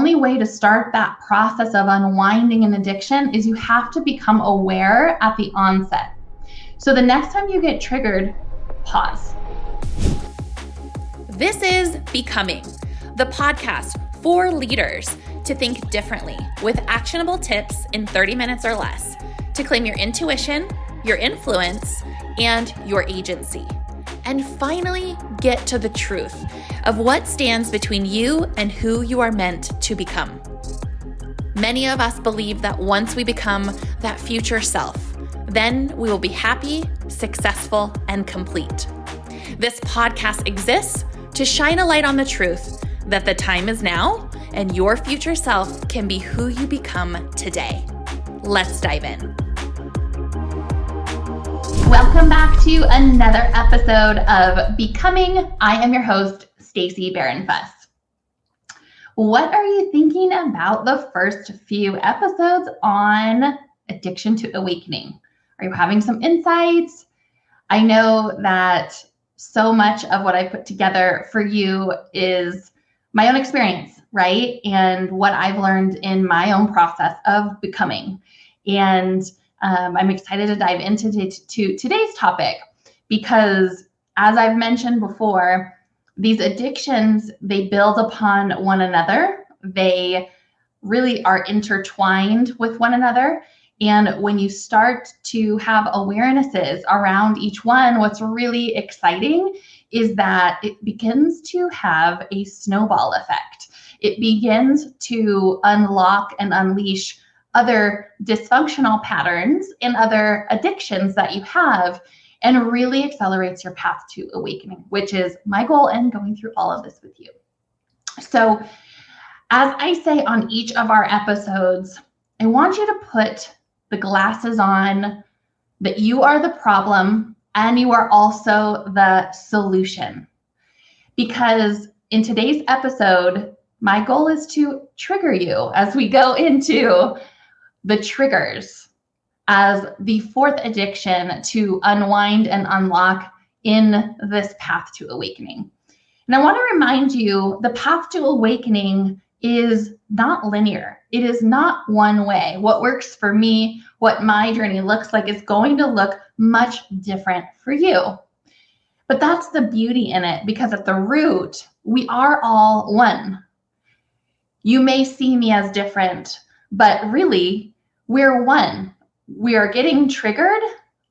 only way to start that process of unwinding an addiction is you have to become aware at the onset. So the next time you get triggered, pause. This is Becoming, the podcast for leaders to think differently with actionable tips in 30 minutes or less to claim your intuition, your influence, and your agency. And finally, get to the truth of what stands between you and who you are meant to become. Many of us believe that once we become that future self, then we will be happy, successful, and complete. This podcast exists to shine a light on the truth that the time is now and your future self can be who you become today. Let's dive in. Welcome back to another episode of Becoming. I am your host, Stacey Baron-Fuss. What are you thinking about the first few episodes on addiction to awakening? Are you having some insights? I know that so much of what I put together for you is my own experience, right? And what I've learned in my own process of becoming. And I'm excited to dive into today's topic because, as I've mentioned before, these addictions, they build upon one another. They really are intertwined with one another. And when you start to have awarenesses around each one, what's really exciting is that it begins to have a snowball effect. It begins to unlock and unleash other dysfunctional patterns and other addictions that you have, and really accelerates your path to awakening, which is my goal in going through all of this with you. So, as I say on each of our episodes, I want you to put the glasses on that you are the problem and you are also the solution. Because in today's episode, my goal is to trigger you as we go into the triggers as the fourth addiction to unwind and unlock in this path to awakening. And I want to remind you, the path to awakening is not linear. It is not one way. What works for me, what my journey looks like, is going to look much different for you. But that's the beauty in it, because at the root, we are all one. You may see me as different, but really, we're one. We are getting triggered.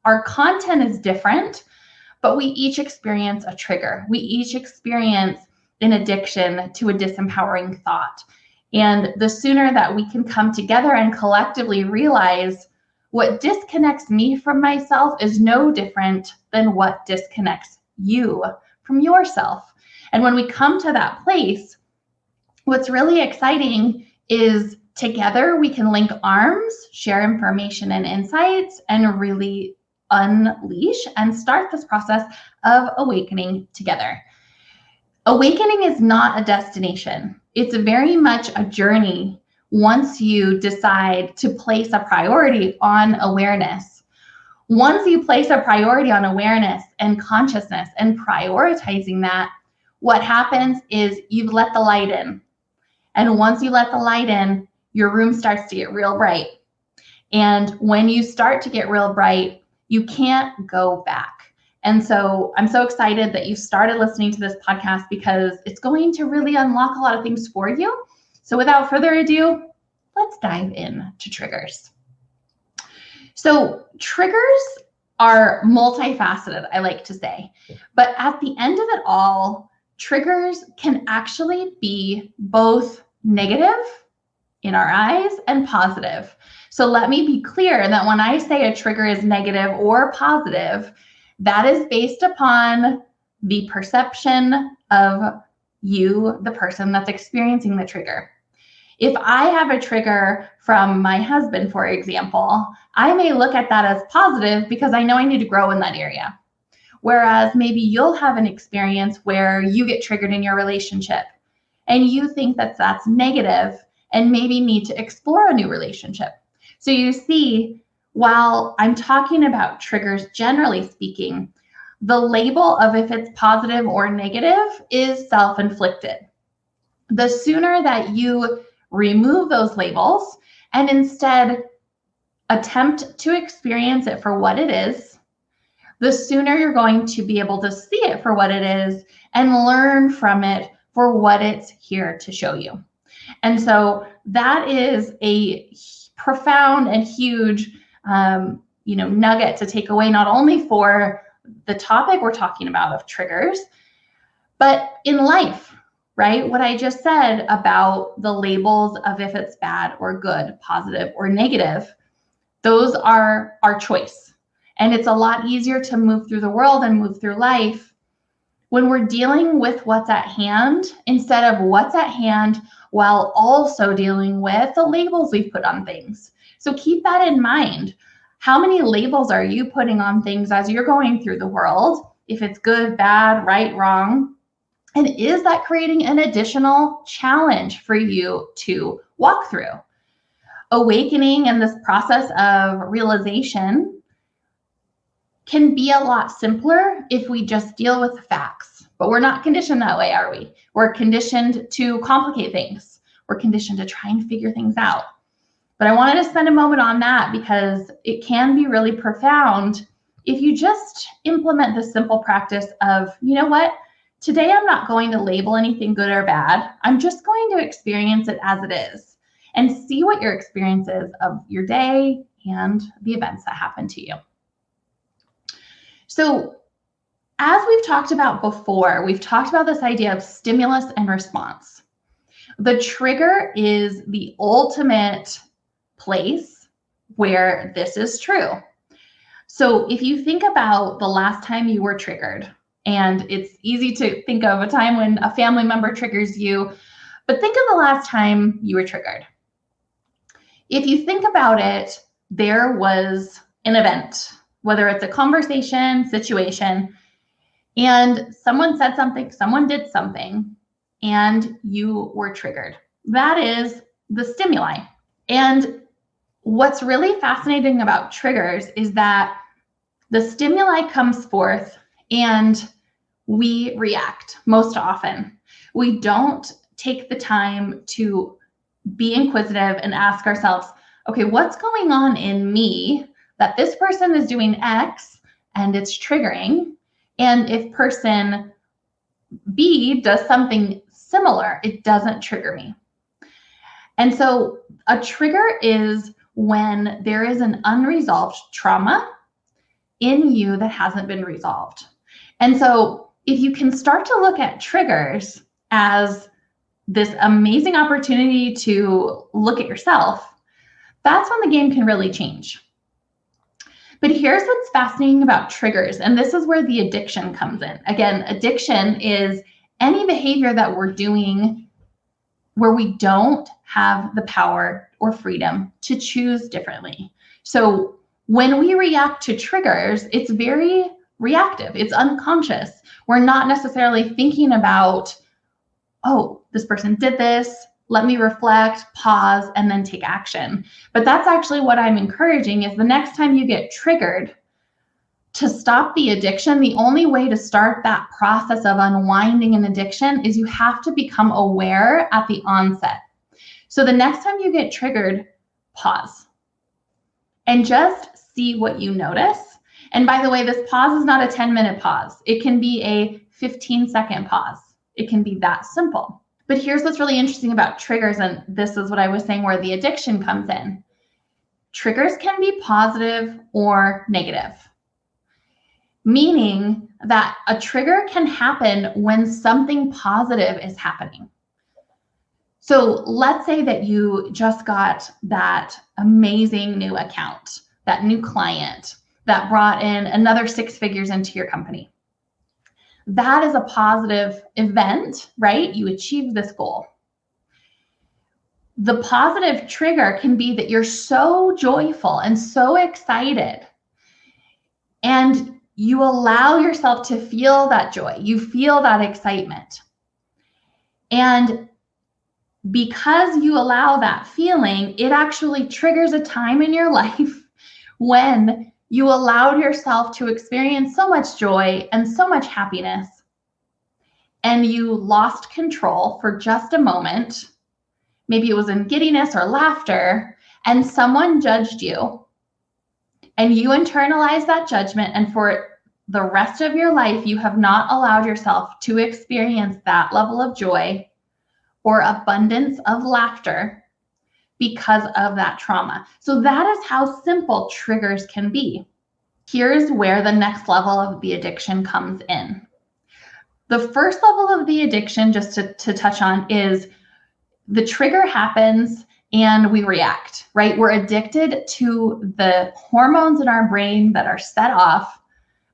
Our content is different, but we each experience a trigger. We each experience an addiction to a disempowering thought. And the sooner that we can come together and collectively realize what disconnects me from myself is no different than what disconnects you from yourself. And when we come to that place, what's really exciting is together we can link arms, share information and insights, and really unleash and start this process of awakening together. Awakening is not a destination. It's very much a journey once you decide to place a priority on awareness. Once you place a priority on awareness and consciousness and prioritizing that, what happens is you've let the light in. And once you let the light in, your room starts to get real bright. And when you start to get real bright, you can't go back. And so I'm so excited that you started listening to this podcast, because it's going to really unlock a lot of things for you. So without further ado, let's dive in to triggers. So triggers are multifaceted, I like to say. But at the end of it all, triggers can actually be both negative in our eyes and positive. So let me be clear that when I say a trigger is negative or positive, that is based upon the perception of you, the person that's experiencing the trigger. If I have a trigger from my husband, for example, I may look at that as positive because I know I need to grow in that area. Whereas maybe you'll have an experience where you get triggered in your relationship and you think that that's negative and maybe need to explore a new relationship. So you see, while I'm talking about triggers, generally speaking, the label of if it's positive or negative is self-inflicted. The sooner that you remove those labels and instead attempt to experience it for what it is, the sooner you're going to be able to see it for what it is and learn from it for what it's here to show you. And so that is a profound and huge nugget to take away, not only for the topic we're talking about of triggers, but in life, right? What I just said about the labels of if it's bad or good, positive or negative, those are our choice. And it's a lot easier to move through the world and move through life when we're dealing with what's at hand instead of what's at hand while also dealing with the labels we've put on things. So keep that in mind. How many labels are you putting on things as you're going through the world? If it's good, bad, right, wrong? And is that creating an additional challenge for you to walk through? Awakening and this process of realization can be a lot simpler if we just deal with the facts. But we're not conditioned that way, are we? We're conditioned to complicate things. We're conditioned to try and figure things out. But I wanted to spend a moment on that because it can be really profound if you just implement the simple practice of, you know what? Today I'm not going to label anything good or bad. I'm just going to experience it as it is and see what your experience is of your day and the events that happen to you. So as we've talked about before, we've talked about this idea of stimulus and response. The trigger is the ultimate place where this is true. So if you think about the last time you were triggered, and it's easy to think of a time when a family member triggers you, but think of the last time you were triggered. If you think about it, there was an event, whether it's a conversation, situation, and someone said something, someone did something, and you were triggered. That is the stimuli. And what's really fascinating about triggers is that the stimuli comes forth and we react most often. We don't take the time to be inquisitive and ask ourselves, okay, what's going on in me that this person is doing X and it's triggering? And if person B does something similar, it doesn't trigger me. And so a trigger is when there is an unresolved trauma in you that hasn't been resolved. And so if you can start to look at triggers as this amazing opportunity to look at yourself, that's when the game can really change. But here's what's fascinating about triggers, and this is where the addiction comes in. Again, addiction is any behavior that we're doing where we don't have the power or freedom to choose differently. So when we react to triggers, it's very reactive. It's unconscious. We're not necessarily thinking about, oh, this person did this. Let me reflect, pause, and then take action. But that's actually what I'm encouraging is the next time you get triggered, to stop the addiction, the only way to start that process of unwinding an addiction is you have to become aware at the onset. So the next time you get triggered, pause and just see what you notice. And by the way, this pause is not a 10-minute pause. It can be a 15-second pause. It can be that simple. But here's what's really interesting about triggers, and this is what I was saying where the addiction comes in. Triggers can be positive or negative, meaning that a trigger can happen when something positive is happening. So let's say that you just got that amazing new account, that new client that brought in another 6 figures into your company. That is a positive event, right? You achieved this goal. The positive trigger can be that you're so joyful and so excited, and you allow yourself to feel that joy. You feel that excitement. And because you allow that feeling, it actually triggers a time in your life when you allowed yourself to experience so much joy and so much happiness, and you lost control for just a moment. maybe it was in giddiness or laughter, and someone judged you, and you internalized that judgment, and for the rest of your life, you have not allowed yourself to experience that level of joy or abundance of laughter because of that trauma. So that is how simple triggers can be. Here's where the next level of the addiction comes in. The first level of the addiction, just to touch on, is the trigger happens and we react, right? We're addicted to the hormones in our brain that are set off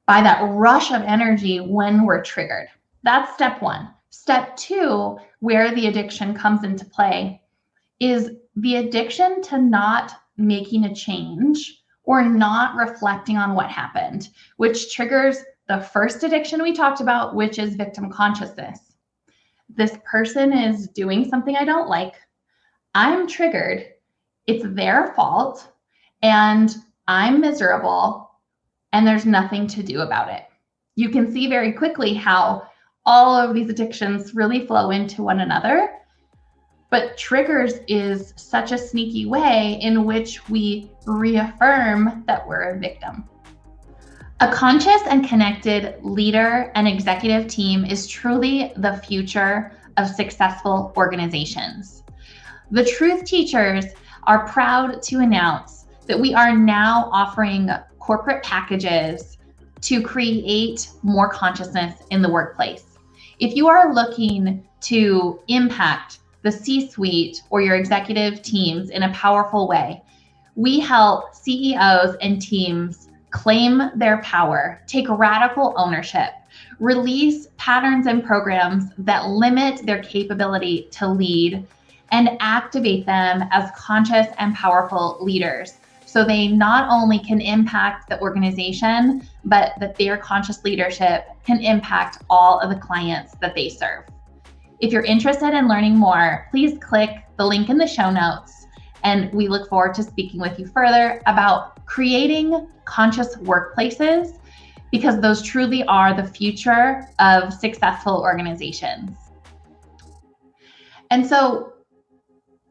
by that rush of energy when we're triggered. That's step one. Step two, where the addiction comes into play, is the addiction to not making a change or not reflecting on what happened, which triggers the first addiction we talked about, which is victim consciousness. This person is doing something I don't like. I'm triggered. It's their fault, and I'm miserable, and there's nothing to do about it. You can see very quickly how all of these addictions really flow into one another. But triggers is such a sneaky way in which we reaffirm that we're a victim. A conscious and connected leader and executive team is truly the future of successful organizations. The Truth Teachers are proud to announce that we are now offering corporate packages to create more consciousness in the workplace. If you are looking to impact the C-suite or your executive teams in a powerful way, we help CEOs and teams claim their power, take radical ownership, release patterns and programs that limit their capability to lead, and activate them as conscious and powerful leaders, so they not only can impact the organization, but that their conscious leadership can impact all of the clients that they serve. If you're interested in learning more, please click the link in the show notes, and we look forward to speaking with you further about creating conscious workplaces, because those truly are the future of successful organizations. And so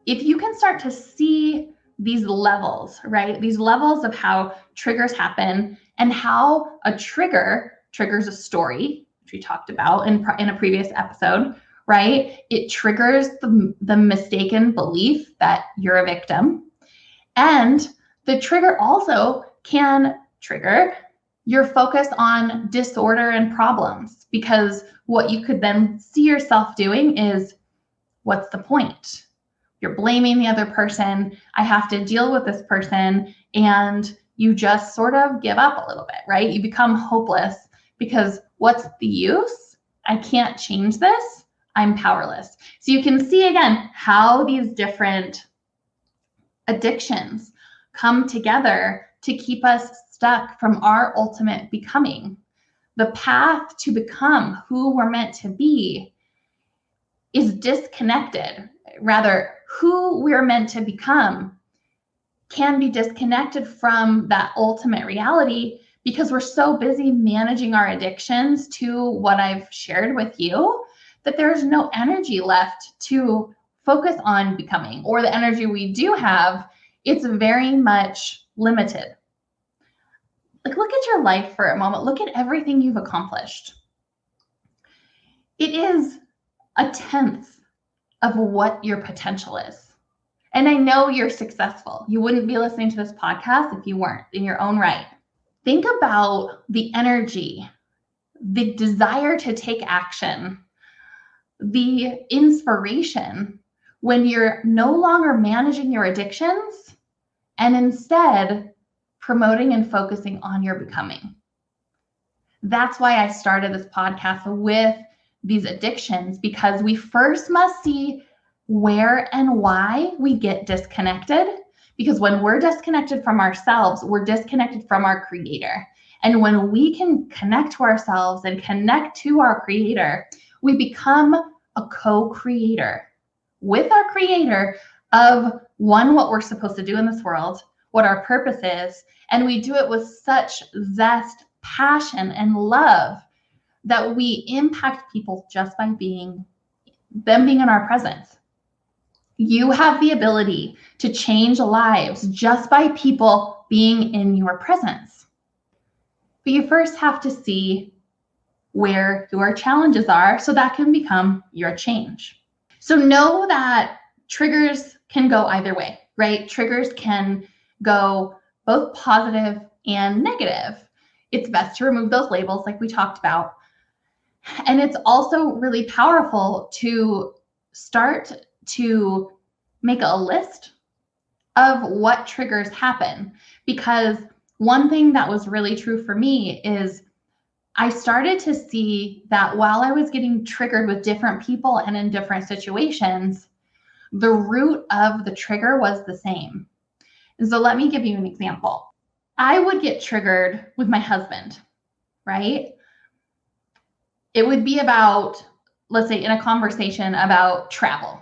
if you can start to see these levels, right? These levels of how triggers happen and how a trigger triggers a story, which we talked about in a previous episode, right? It triggers the mistaken belief that you're a victim. And the trigger also can trigger your focus on disorder and problems, because what you could then see yourself doing is, what's the point? You're blaming the other person. I have to deal with this person. And you just sort of give up a little bit, right? You become hopeless because what's the use? I can't change this. I'm powerless. So you can see again how these different addictions come together to keep us stuck from our ultimate becoming. The path to become who we're meant to be is disconnected. Rather, who we're meant to become can be disconnected from that ultimate reality because we're so busy managing our addictions to what I've shared with you that there's no energy left to focus on becoming, or the energy we do have, it's very much limited. Like, look at your life for a moment. Look at everything you've accomplished. It is a tenth of what your potential is. And I know you're successful. You wouldn't be listening to this podcast if you weren't in your own right. Think about the energy, the desire to take action, the inspiration when you're no longer managing your addictions and instead promoting and focusing on your becoming. That's why I started this podcast with these addictions, because we first must see where and why we get disconnected. Because when we're disconnected from ourselves, we're disconnected from our creator. And when we can connect to ourselves and connect to our creator, we become a co-creator with our creator of one, what we're supposed to do in this world, what our purpose is. And we do it with such zest, passion, and love that we impact people just by being in our presence. You have the ability to change lives just by people being in your presence. But you first have to see where your challenges are so that can become your change. So know that triggers can go either way, right? Triggers can go both positive and negative. It's best to remove those labels like we talked about. And it's also really powerful to start to make a list of what triggers happen. Because one thing that was really true for me is I started to see that while I was getting triggered with different people and in different situations, the root of the trigger was the same. And so let me give you an example. I would get triggered with my husband, right? It would be about, let's say, in a conversation about travel.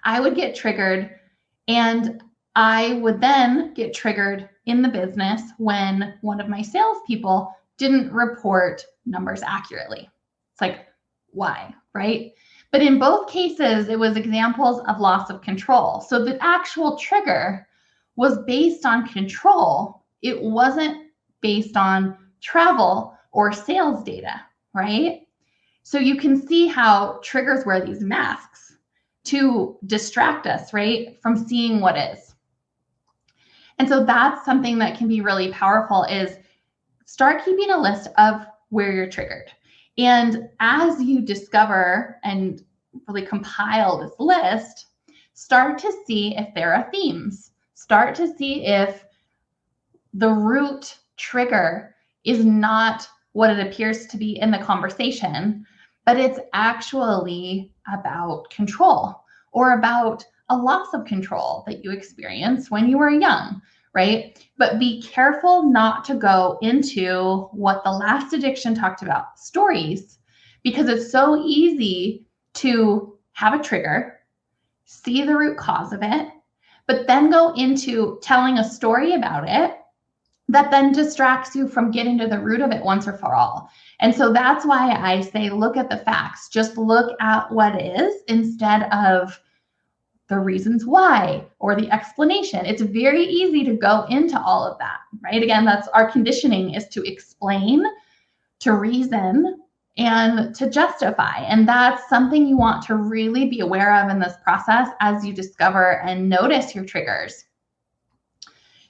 I would get triggered, and I would then get triggered in the business when one of my salespeople didn't report numbers accurately. It's like, why, right? But in both cases, it was examples of loss of control. So the actual trigger was based on control. It wasn't based on travel or sales data, right? So you can see how triggers wear these masks to distract us, right, from seeing what is. And so that's something that can be really powerful, is start keeping a list of where you're triggered. And as you discover and really compile this list, start to see if there are themes. Start to see if the root trigger is not what it appears to be in the conversation, but it's actually about control or about a loss of control that you experienced when you were young, right? But be careful not to go into what the last addiction talked about, stories, because it's so easy to have a trigger, see the root cause of it, but then go into telling a story about it that then distracts you from getting to the root of it once or for all. And so that's why I say, look at the facts. Just look at what is instead of the reasons why or the explanation. It's very easy to go into all of that, right? Again, that's our conditioning, is to explain, to reason, and to justify. And that's something you want to really be aware of in this process as you discover and notice your triggers.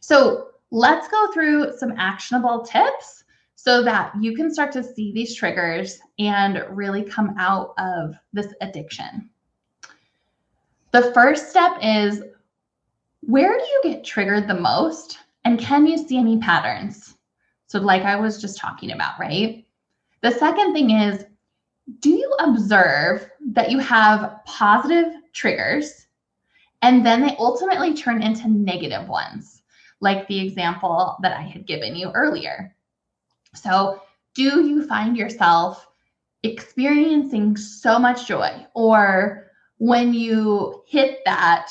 So let's go through some actionable tips so that you can start to see these triggers and really come out of this addiction. The first step is, where do you get triggered the most? And can you see any patterns? So like I was just talking about, right? The second thing is, do you observe that you have positive triggers and then they ultimately turn into negative ones, like the example that I had given you earlier? So do you find yourself experiencing so much joy, or when you hit that,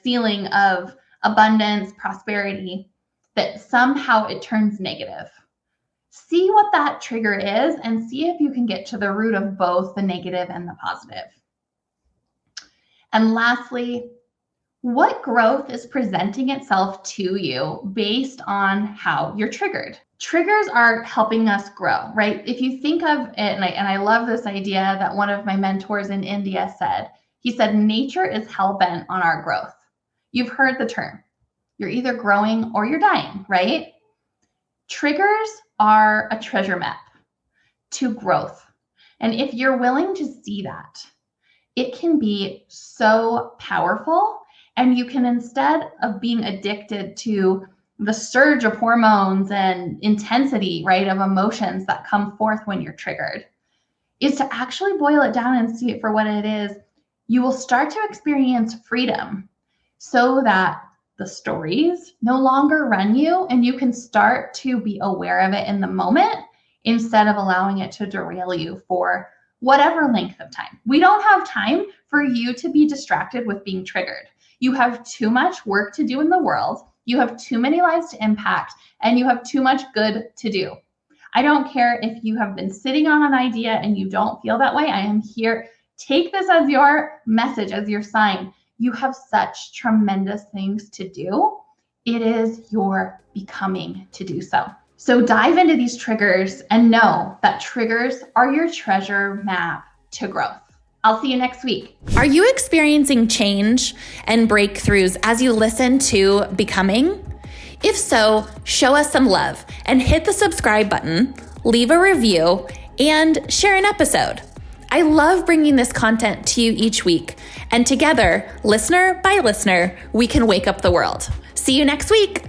ceiling of abundance, prosperity, that somehow it turns negative? See what that trigger is and see if you can get to the root of both the negative and the positive. And lastly, what growth is presenting itself to you based on how you're triggered? Triggers are helping us grow, right? If you think of it, and I love this idea that one of my mentors in India said. He said, nature is hell-bent on our growth. You've heard the term. You're either growing or you're dying, right? Triggers are a treasure map to growth. And if you're willing to see that, it can be so powerful. And you can, instead of being addicted to the surge of hormones and intensity, right, of emotions that come forth when you're triggered, is to actually boil it down and see it for what it is. You will start to experience freedom so that the stories no longer run you, and you can start to be aware of it in the moment instead of allowing it to derail you for whatever length of time. We don't have time for you to be distracted with being triggered. You have too much work to do in the world. You have too many lives to impact, and you have too much good to do. I don't care if you have been sitting on an idea and you don't feel that way. I am here. Take this as your message, as your sign. You have such tremendous things to do. It is your becoming to do so. So dive into these triggers and know that triggers are your treasure map to growth. I'll see you next week. Are you experiencing change and breakthroughs as you listen to Becoming? If so, show us some love and hit the subscribe button, leave a review, and share an episode. I love bringing this content to you each week, and together, listener by listener, we can wake up the world. See you next week.